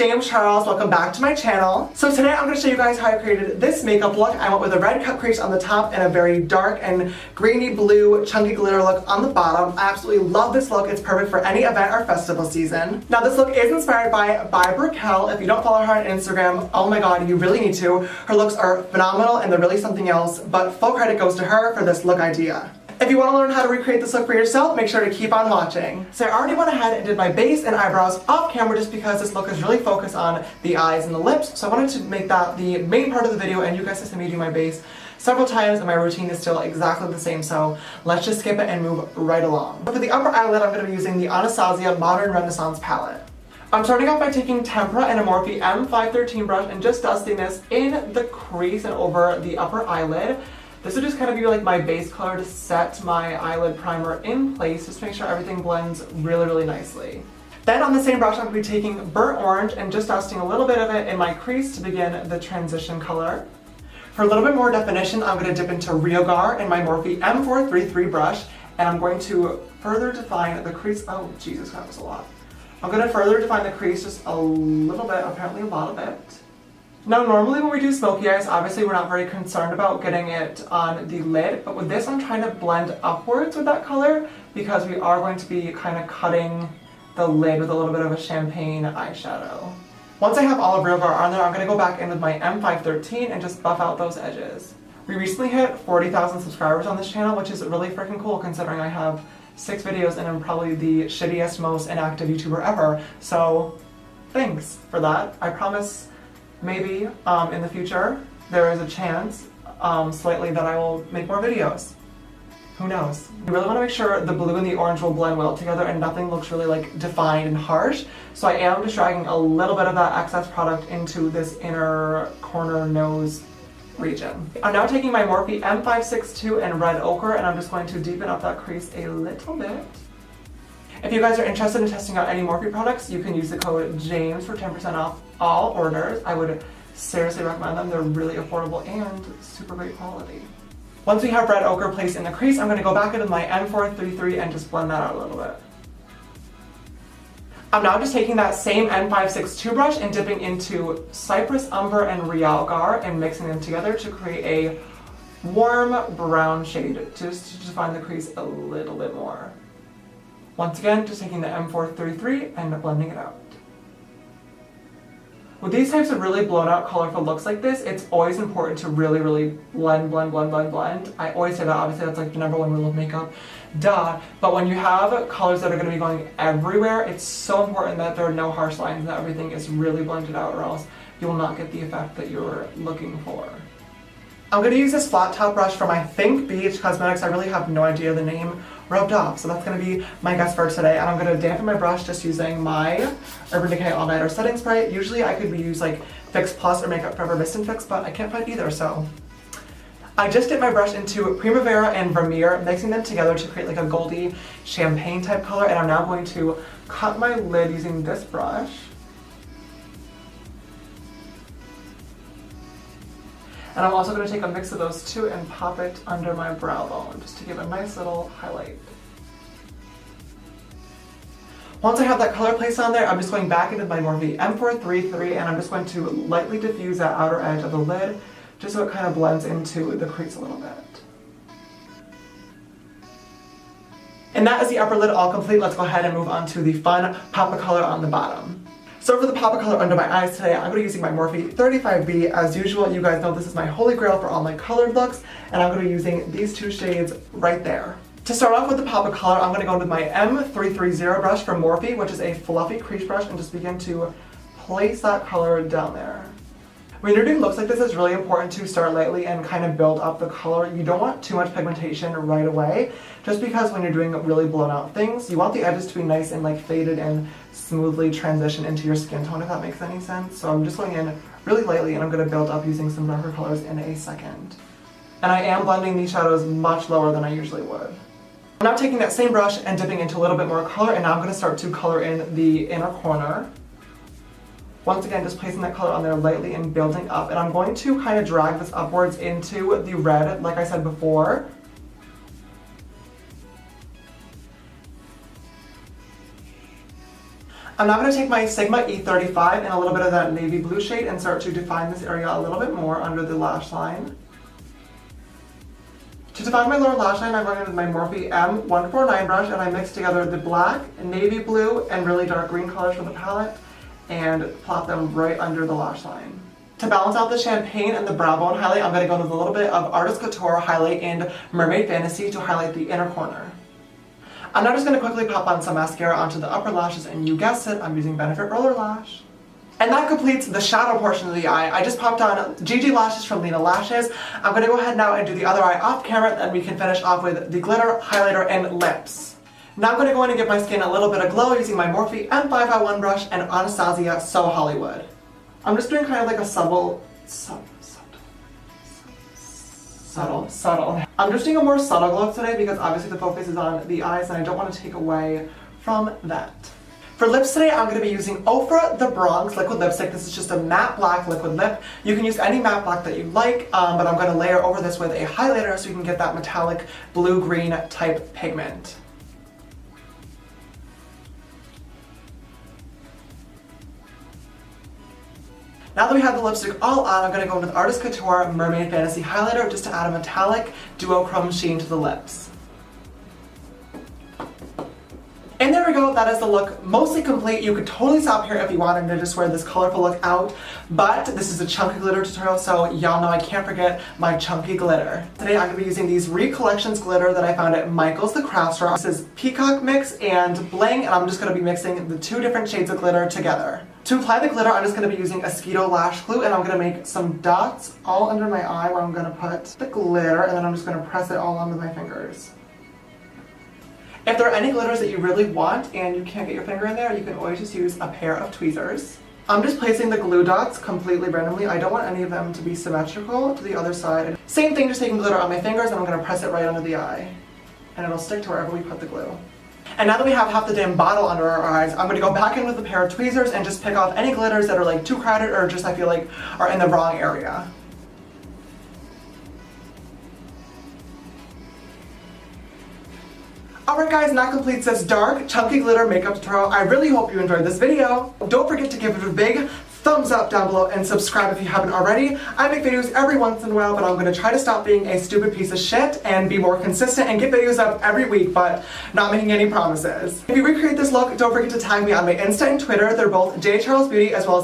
James Charles, welcome back to my channel. So today I'm going to show you guys how I created this makeup look. I went with a red cut crease on the top and a very dark and greeny blue chunky glitter look on the bottom. I absolutely love this look. It's perfect for any event or festival season. Now this look is inspired by Brickell. If you don't follow her on Instagram, oh my god, you really need to. Her looks are phenomenal and they're really something else, but full credit goes to her for this look idea. If you want to learn how to recreate this look for yourself, make sure to keep on watching. So I already went ahead and did my base and eyebrows off camera just because this look is really focused on the eyes and the lips. So I wanted to make that the main part of the video, and you guys have seen me do my base several times and my routine is still exactly the same, so let's just skip it and move right along. For the upper eyelid, I'm going to be using the Anastasia Modern Renaissance palette. I'm starting off by taking Tempera and a Morphe M513 brush and just dusting this in the crease and over the upper eyelid. This would just kind of be like my base color to set my eyelid primer in place, just to make sure everything blends really, really nicely. Then on the same brush, I'm going to be taking Burnt Orange and just dusting a little bit of it in my crease to begin the transition color. For a little bit more definition, I'm going to dip into Real Gar in my Morphe M433 brush, and I'm going to further define the crease. Oh, Jesus, that was a lot. I'm going to further define the crease just a little bit, apparently a lot of it. Now normally when we do smoky eyes, obviously we're not very concerned about getting it on the lid, but with this I'm trying to blend upwards with that color because we are going to be kind of cutting the lid with a little bit of a champagne eyeshadow. Once I have all of Real Gar on there, I'm going to go back in with my M513 and just buff out those edges. We recently hit 40,000 subscribers on this channel, which is really freaking cool considering I have 6 videos and I'm probably the shittiest, most inactive YouTuber ever, so thanks for that. I promise maybe in the future there is a chance slightly that I will make more videos. Who knows? You really want to make sure the blue and the orange will blend well together and nothing looks really like defined and harsh. So I am just dragging a little bit of that excess product into this inner corner nose region. I'm now taking my Morphe M562 and Red Ochre and I'm just going to deepen up that crease a little bit. If you guys are interested in testing out any Morphe products, you can use the code JAMES for 10% off all orders. I would seriously recommend them. They're really affordable and super great quality. Once we have Red Ochre placed in the crease, I'm going to go back into my M433 and just blend that out a little bit. I'm now just taking that same M562 brush and dipping into Cypress Umber and Real Gar and mixing them together to create a warm brown shade just to define the crease a little bit more. Once again, just taking the M433 and blending it out. With these types of really blown out colorful looks like this, it's always important to really, really blend. I always say that, obviously that's like the #1 rule of makeup, duh. But when you have colors that are going to be going everywhere, it's so important that there are no harsh lines and that everything is really blended out, or else you will not get the effect that you're looking for. I'm going to use this flat top brush from I think Beach Cosmetics. I really have no idea the name rubbed off, so that's going to be my guess for today. And I'm going to dampen my brush just using my Urban Decay All Nighter setting spray. Usually I could use like Fix Plus or Makeup Forever Mist and Fix, but I can't find either, so. I just dipped my brush into Primavera and Vermeer, mixing them together to create like a goldy champagne type color, and I'm now going to cut my lid using this brush. And I'm also going to take a mix of those two and pop it under my brow bone just to give a nice little highlight. Once I have that color placed on there, I'm just going back into my Morphe M433 and I'm just going to lightly diffuse that outer edge of the lid just so it kind of blends into the crease a little bit. And that is the upper lid all complete. Let's go ahead and move on to the fun pop of color on the bottom. So for the pop of color under my eyes today, I'm going to be using my Morphe 35B. As usual, you guys know this is my holy grail for all my colored looks, and I'm going to be using these two shades right there. To start off with the pop of color, I'm going to go in with my M330 brush from Morphe, which is a fluffy crease brush, and just begin to place that color down there. When you're doing looks like this, it's really important to start lightly and kind of build up the color. You don't want too much pigmentation right away, just because when you're doing really blown out things, you want the edges to be nice and like faded and smoothly transition into your skin tone, if that makes any sense. So I'm just going in really lightly and I'm going to build up using some darker colors in a second. And I am blending these shadows much lower than I usually would. I'm now taking that same brush and dipping into a little bit more color, and now I'm going to start to color in the inner corner. Once again, just placing that color on there lightly and building up. And I'm going to kind of drag this upwards into the red, like I said before. I'm now going to take my Sigma E35 and a little bit of that navy blue shade and start to define this area a little bit more under the lash line. To define my lower lash line, I'm going in with my Morphe M149 brush and I mix together the black, navy blue, and really dark green colors from the palette and plop them right under the lash line. To balance out the champagne and the brow bone highlight, I'm going to go in with a little bit of Artist Couture highlight in Mermaid Fantasy to highlight the inner corner. I'm now just going to quickly pop on some mascara onto the upper lashes, and you guessed it, I'm using Benefit Roller Lash. And that completes the shadow portion of the eye. I just popped on GG lashes from Lena Lashes. I'm going to go ahead now and do the other eye off camera, and we can finish off with the glitter, highlighter, and lips. Now I'm going to go in and give my skin a little bit of glow using my Morphe M551 brush and Anastasia So Hollywood. I'm just doing kind of like a subtle. I'm just doing a more subtle glow today because obviously the focus is on the eyes and I don't want to take away from that. For lips today, I'm going to be using Ofra the Bronx Liquid Lipstick. This is just a matte black liquid lip. You can use any matte black that you like, but I'm going to layer over this with a highlighter so you can get that metallic blue-green type pigment. Now that we have the lipstick all on, I'm going to go in with Artist Couture Mermaid Fantasy Highlighter just to add a metallic duochrome sheen to the lips. And there we go, that is the look mostly complete. You could totally stop here if you wanted to just wear this colorful look out, but this is a chunky glitter tutorial, so y'all know I can't forget my chunky glitter. Today I'm going to be using these Recollections glitter that I found at Michael's the Craft Store. This is Peacock Mix and Bling, and I'm just going to be mixing the two different shades of glitter together. To apply the glitter, I'm just going to be using Esquito Lash Glue, and I'm going to make some dots all under my eye where I'm going to put the glitter, and then I'm just going to press it all on with my fingers. If there are any glitters that you really want and you can't get your finger in there, you can always just use a pair of tweezers. I'm just placing the glue dots completely randomly. I don't want any of them to be symmetrical to the other side. Same thing, just taking glitter on my fingers and I'm going to press it right under the eye. And it'll stick to wherever we put the glue. And now that we have half the damn bottle under our eyes, I'm going to go back in with a pair of tweezers and just pick off any glitters that are like too crowded or just I feel like are in the wrong area. Alright guys, and that completes this dark, chunky glitter makeup tutorial. I really hope you enjoyed this video. Don't forget to give it a big thumbs up down below and subscribe if you haven't already. I make videos every once in a while, but I'm going to try to stop being a stupid piece of shit and be more consistent and get videos up every week, but not making any promises. If you recreate this look, don't forget to tag me on my Insta and Twitter. They're both JCharlesBeauty as well as